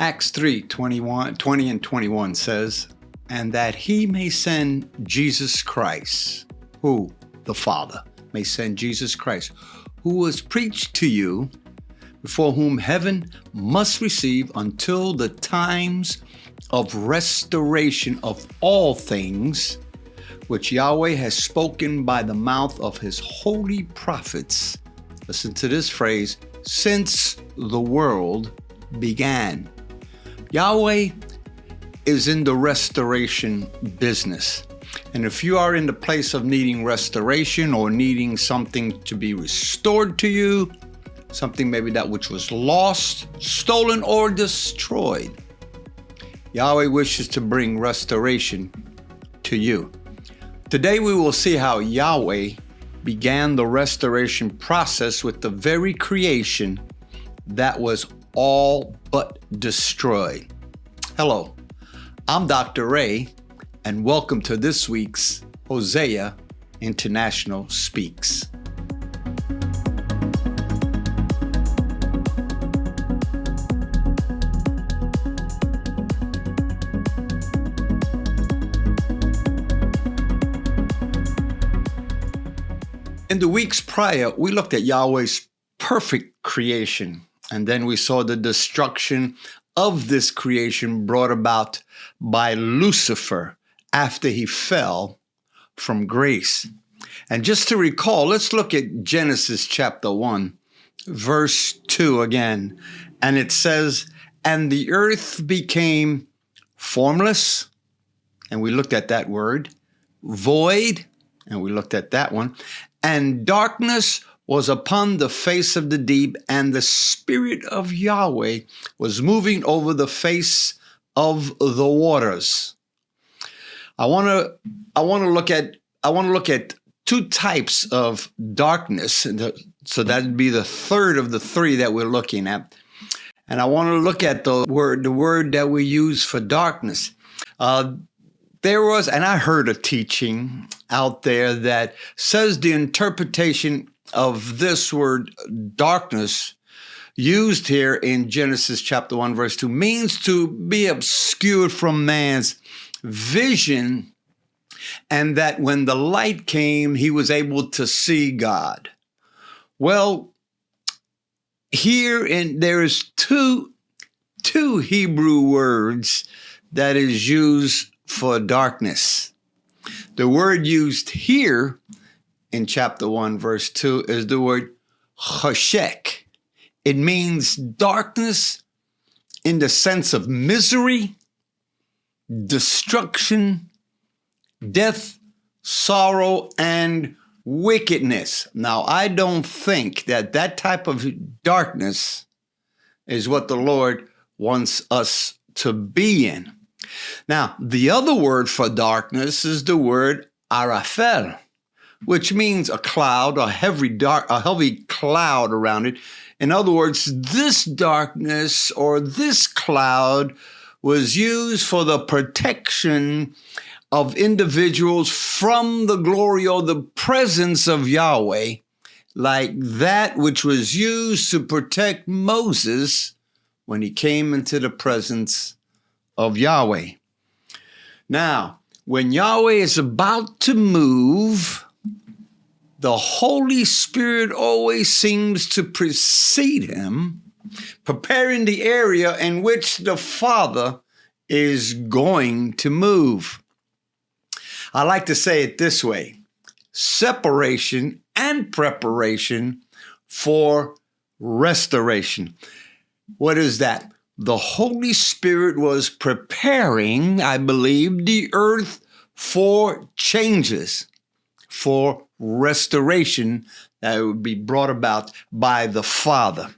Acts 3:20 and 21 says, and that he may send Jesus Christ, who? The Father may send Jesus Christ, who was preached to you, before whom heaven must receive until the times of restoration of all things, which Yahweh has spoken by the mouth of his holy prophets. Listen to this phrase, since the world began. Yahweh is in the restoration business. And if you are in the place of needing restoration or needing something to be restored to you, something maybe that which was lost, stolen, or destroyed, Yahweh wishes to bring restoration to you. Today we will see how Yahweh began the restoration process with the very creation that was all but destroyed. Hello, I'm Dr. Ray, and welcome to this week's Hosea International Speaks. In the weeks prior, we looked at Yahweh's perfect creation, and then we saw the destruction of this creation brought about by Lucifer after he fell from grace. And just to recall, let's look at Genesis chapter 1, verse 2 again. And it says, and the earth became formless, and we looked at that word, void, and we looked at that one, and darkness was upon the face of the deep, and the Spirit of Yahweh was moving over the face of the waters. I want to look at two types of darkness, so that'd be the third of the three that we're looking at. And I want to look at the word that we use for darkness. There was, and I heard a teaching out there that says the interpretation of this word darkness used here in Genesis chapter 1 verse 2 means to be obscured from man's vision, and that when the light came, he was able to see God. Well, there's two Hebrew words that is used for darkness. The word used here in chapter 1, verse 2 is the word choshek. It means darkness in the sense of misery, destruction, death, sorrow, and wickedness. Now, I don't think that type of darkness is what the Lord wants us to be in. Now, the other word for darkness is the word arafel, which means a cloud, a heavy cloud around it. In other words, this darkness or this cloud was used for the protection of individuals from the glory or the presence of Yahweh, like that which was used to protect Moses when he came into the presence of Yahweh. Now, when Yahweh is about to move, the Holy Spirit always seems to precede him, preparing the area in which the Father is going to move. I like to say it this way: separation and preparation for restoration. What is that? The Holy Spirit was preparing, I believe, the earth for changes, for restoration that would be brought about by the Father.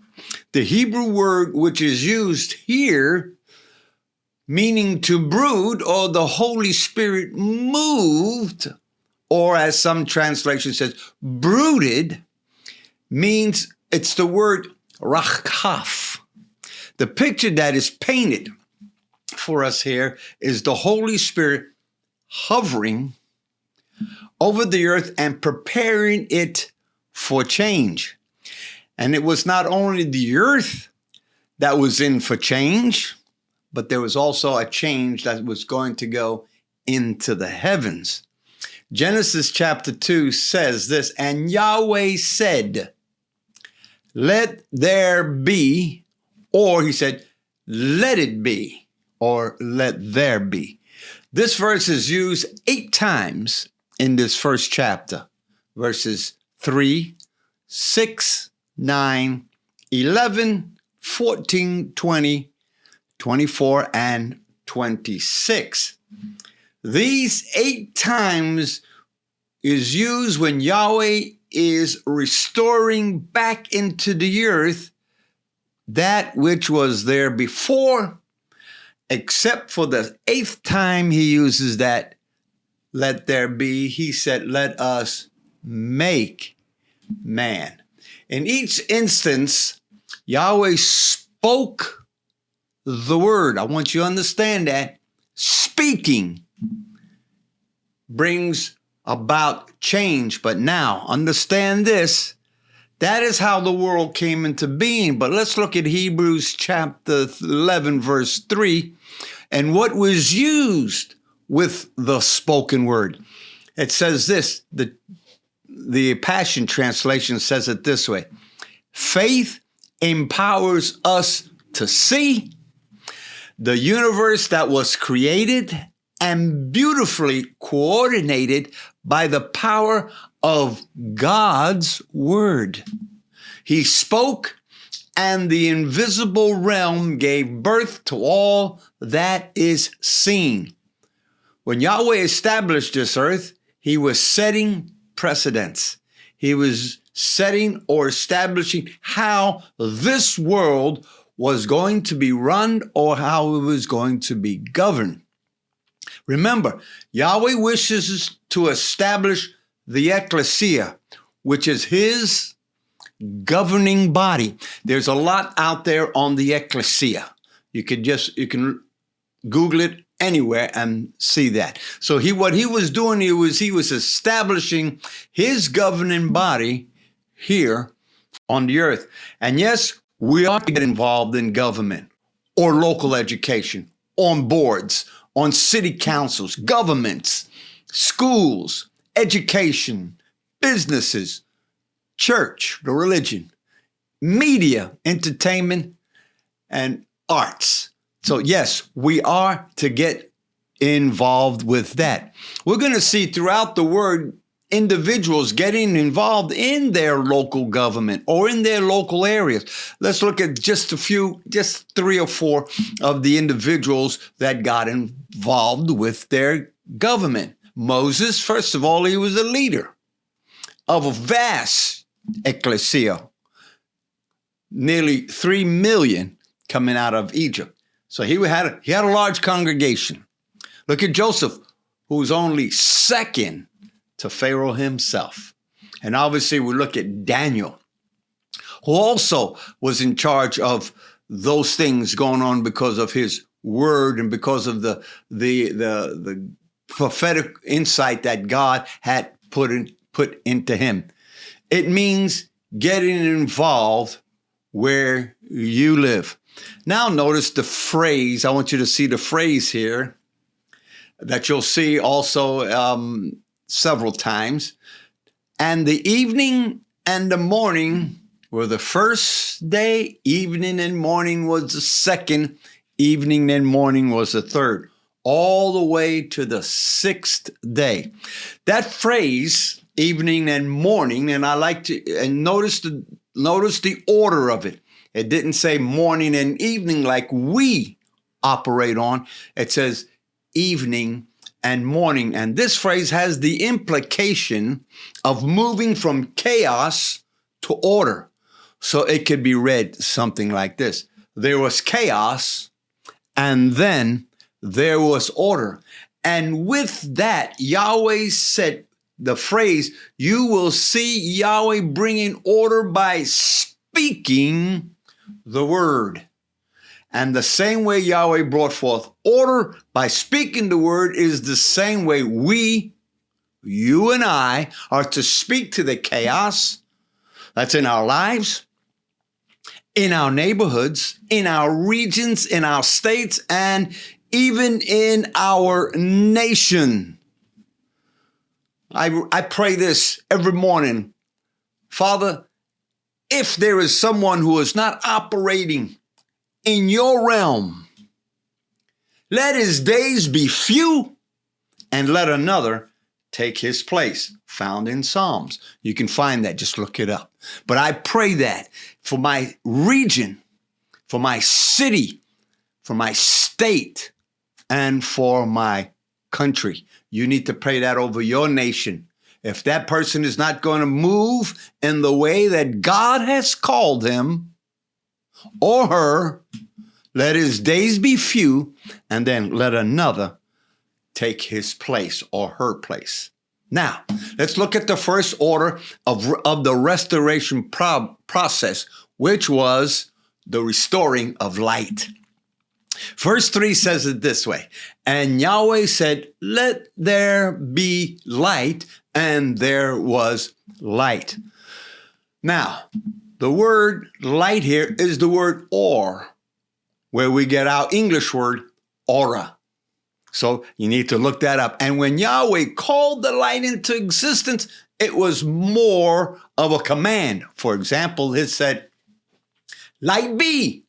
The Hebrew word which is used here, meaning to brood, or the Holy Spirit moved, or as some translation says, brooded, means it's the word rachaf. The picture that is painted for us here is the Holy Spirit hovering over the earth and preparing it for change. And it was not only the earth that was in for change, but there was also a change that was going to go into the heavens. Genesis chapter 2 says this, and Yahweh said, let there be, or he said, let it be, or let there be. This verse is used 8 times in this first chapter, verses 3, 6, 9, 11, 14, 20, 24, and 26. These 8 times is used when Yahweh is restoring back into the earth that which was there before, except for the 8th time he uses that, let there be, he said, let us make man. In each instance, Yahweh spoke the word. I want you to understand that speaking brings about change. But now, understand this. That is how the world came into being. But let's look at Hebrews chapter 11, verse 3, and what was used with the spoken word. It says this, the Passion Translation says it this way. Faith empowers us to see the universe that was created and beautifully coordinated by the power of God's word. He spoke, and the invisible realm gave birth to all that is seen. When Yahweh established this earth, he was setting precedents. He was setting or establishing how this world was going to be run or how it was going to be governed. Remember, Yahweh wishes to establish the ecclesia, which is his governing body. There's a lot out there on the ecclesia. You can Google it anywhere and see that. So what he was doing, he was establishing his governing body here on the earth. And yes, we ought to get involved in government or local education, on boards, on city councils, governments, schools, education, businesses, church, the religion, media, entertainment, and arts. So yes, we are to get involved with that. We're going to see throughout the word individuals getting involved in their local government or in their local areas. Let's look at just 3 or 4 of the individuals that got involved with their government. Moses, first of all, he was a leader of a vast ecclesia, nearly 3 million coming out of Egypt. So he had a large congregation. Look at Joseph, who was only second to Pharaoh himself. And obviously we look at Daniel, who also was in charge of those things going on because of his word and because of the prophetic insight that God had put into him. It means getting involved where you live. Now notice the phrase. I want you to see the phrase here that you'll see also several times. And the evening and the morning were the first day, evening and morning was the second, evening and morning was the third, all the way to the 6th day. That phrase, evening and morning, and I like to and notice the order of it. It didn't say morning and evening like we operate on. It says evening and morning. And this phrase has the implication of moving from chaos to order. So it could be read something like this. There was chaos, and then there was order. And with that, Yahweh said the phrase, you will see Yahweh bringing order by speaking the word. And the same way Yahweh brought forth order by speaking the word is the same way you and I, are to speak to the chaos that's in our lives in our neighborhoods, in our regions, in our states, and even in our nation. I pray this every morning. Father, if there is someone who is not operating in your realm, let his days be few and let another take his place, found in Psalms. You can find that, just look it up. But I pray that for my region, for my city, for my state, and for my country. You need to pray that over your nation. If that person is not going to move in the way that God has called him or her, let his days be few, and then let another take his place or her place. Now, let's look at the first order of the restoration process, which was the restoring of light. Verse 3 says it this way, and Yahweh said, let there be light, and there was light. Now, the word light here is the word or, where we get our English word aura. So you need to look that up. And when Yahweh called the light into existence, it was more of a command. For example, it said, light be.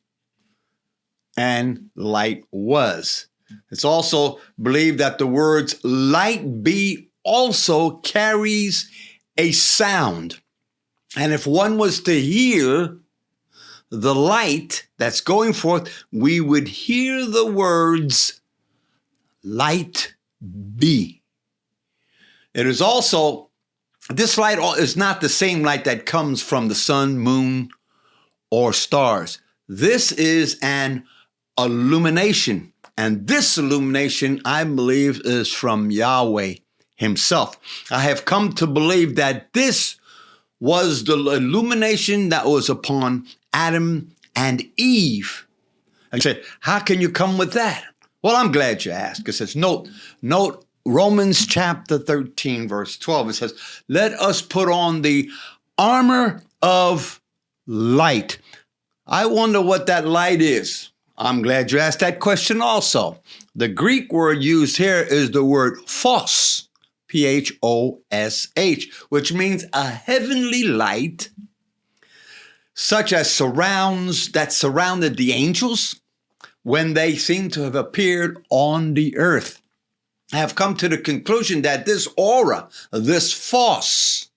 And light was. It's also believed that the words light be also carries a sound. And if one was to hear the light that's going forth, we would hear the words light be. It is also, this light is not the same light that comes from the sun, moon, or stars. This is an illumination. And this illumination, I believe, is from Yahweh himself. I have come to believe that this was the illumination that was upon Adam and Eve. And you say, how can you come with that? Well, I'm glad you asked. It says, note Romans chapter 13, verse 12. It says, let us put on the armor of light. I wonder what that light is. I'm glad you asked that question also. The Greek word used here is the word phos, P-H-O-S-H, which means a heavenly light, such as surrounded the angels when they seem to have appeared on the earth. I have come to the conclusion that this aura, this phos,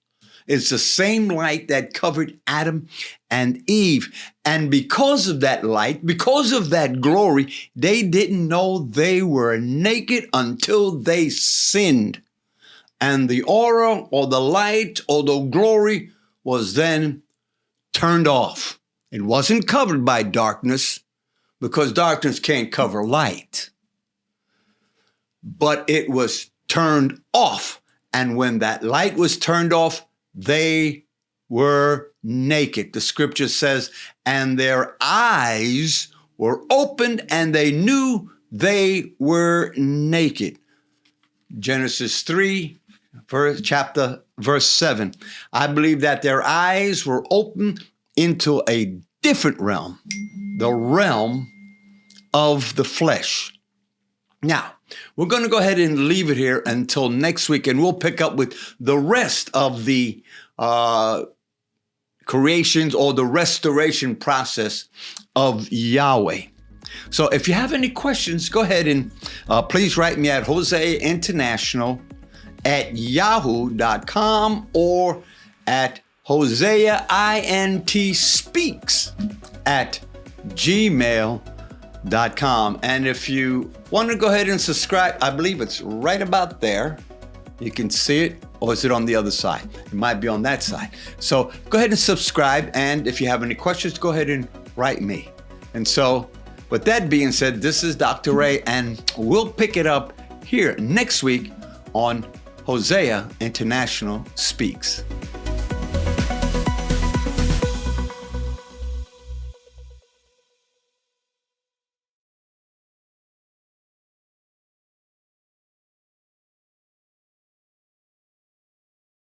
is the same light that covered Adam and Eve. And because of that light, because of that glory, they didn't know they were naked until they sinned. And the aura or the light or the glory was then turned off. It wasn't covered by darkness because darkness can't cover light. But it was turned off. And when that light was turned off, they were naked. The scripture says, and their eyes were opened and they knew they were naked. Genesis 3, verse 7. I believe that their eyes were opened into a different realm, the realm of the flesh. Now, we're going to go ahead and leave it here until next week, and we'll pick up with the rest of the creations or the restoration process of Yahweh. So if you have any questions, go ahead and please write me at HoseaInternational@yahoo.com or at HoseaIntSpeaks@gmail.com. And if you want to go ahead and subscribe, I believe it's right about there. You can see it, or is it on the other side? It might be on that side. So go ahead and subscribe. And if you have any questions, go ahead and write me. And so with that being said, this is Dr. Ray, and we'll pick it up here next week on Hosea International Speaks.